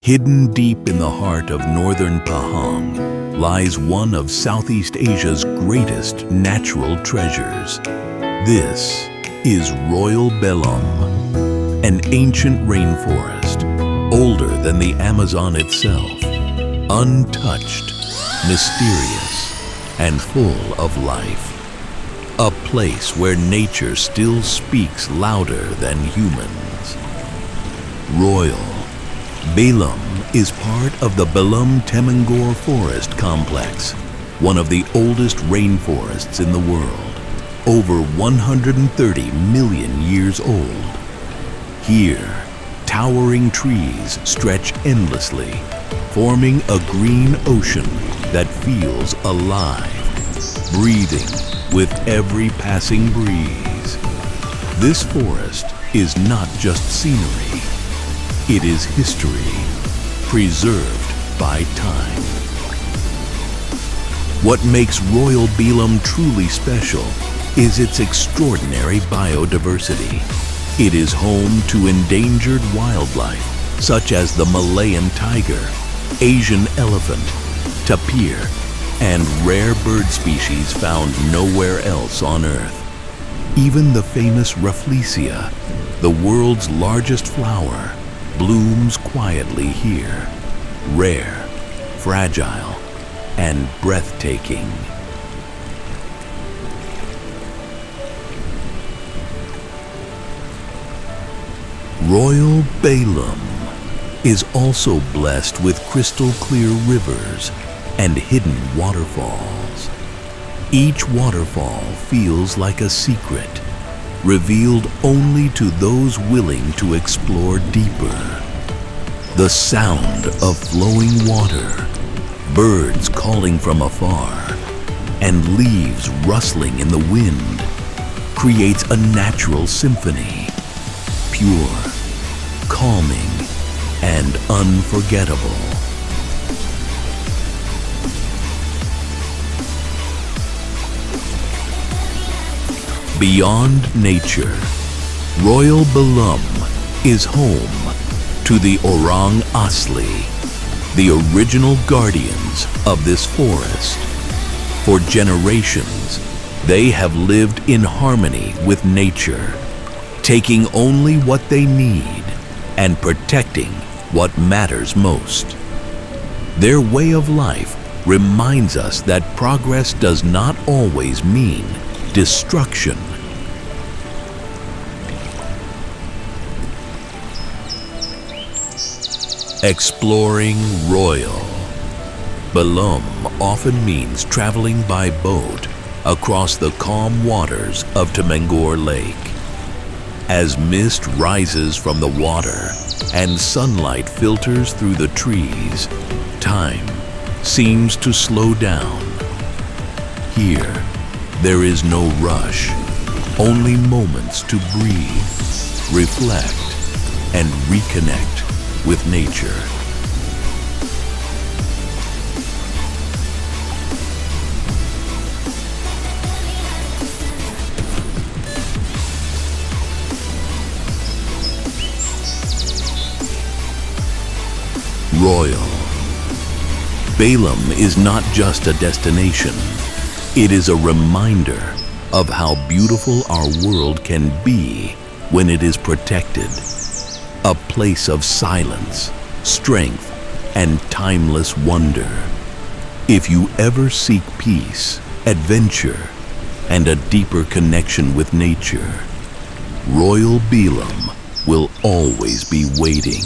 Hidden deep in the heart of northern Pahang lies one of Southeast Asia's greatest natural treasures. This is Royal Belum, an ancient rainforest, older than the Amazon itself, untouched, mysterious, and full of life. A place where nature still speaks louder than humans. Royal Belum is part of the Belum Forest Complex, one of the oldest rainforests in the world, over 130 million years old. Here, towering trees stretch endlessly, forming a green ocean that feels alive, breathing with every passing breeze. This forest is not just scenery. It is history, preserved by time. What makes Royal Belum truly special is its extraordinary biodiversity. It is home to endangered wildlife such as the Malayan tiger, Asian elephant, tapir, and rare bird species found nowhere else on Earth. Even the famous Rafflesia, the world's largest flower, blooms quietly here, rare, fragile, and breathtaking. Royal Belum is also blessed with crystal clear rivers and hidden waterfalls. Each waterfall feels like a secret, revealed only to those willing to explore deeper. The sound of flowing water, birds calling from afar, and leaves rustling in the wind creates a natural symphony, pure, calming, and unforgettable. Beyond nature, Royal Belum is home to the Orang Asli, the original guardians of this forest. For generations, they have lived in harmony with nature, taking only what they need and protecting what matters most. Their way of life reminds us that progress does not always mean destruction. Exploring Royal Belum often means traveling by boat across the calm waters of Temangor Lake. As mist rises from the water and sunlight filters through the trees, time seems to slow down. Here, there is no rush, only moments to breathe, reflect, and reconnect with nature. Royal Belum is not just a destination. It is a reminder of how beautiful our world can be when it is protected. A place of silence, strength, and timeless wonder. If you ever seek peace, adventure, and a deeper connection with nature, Royal Belum will always be waiting.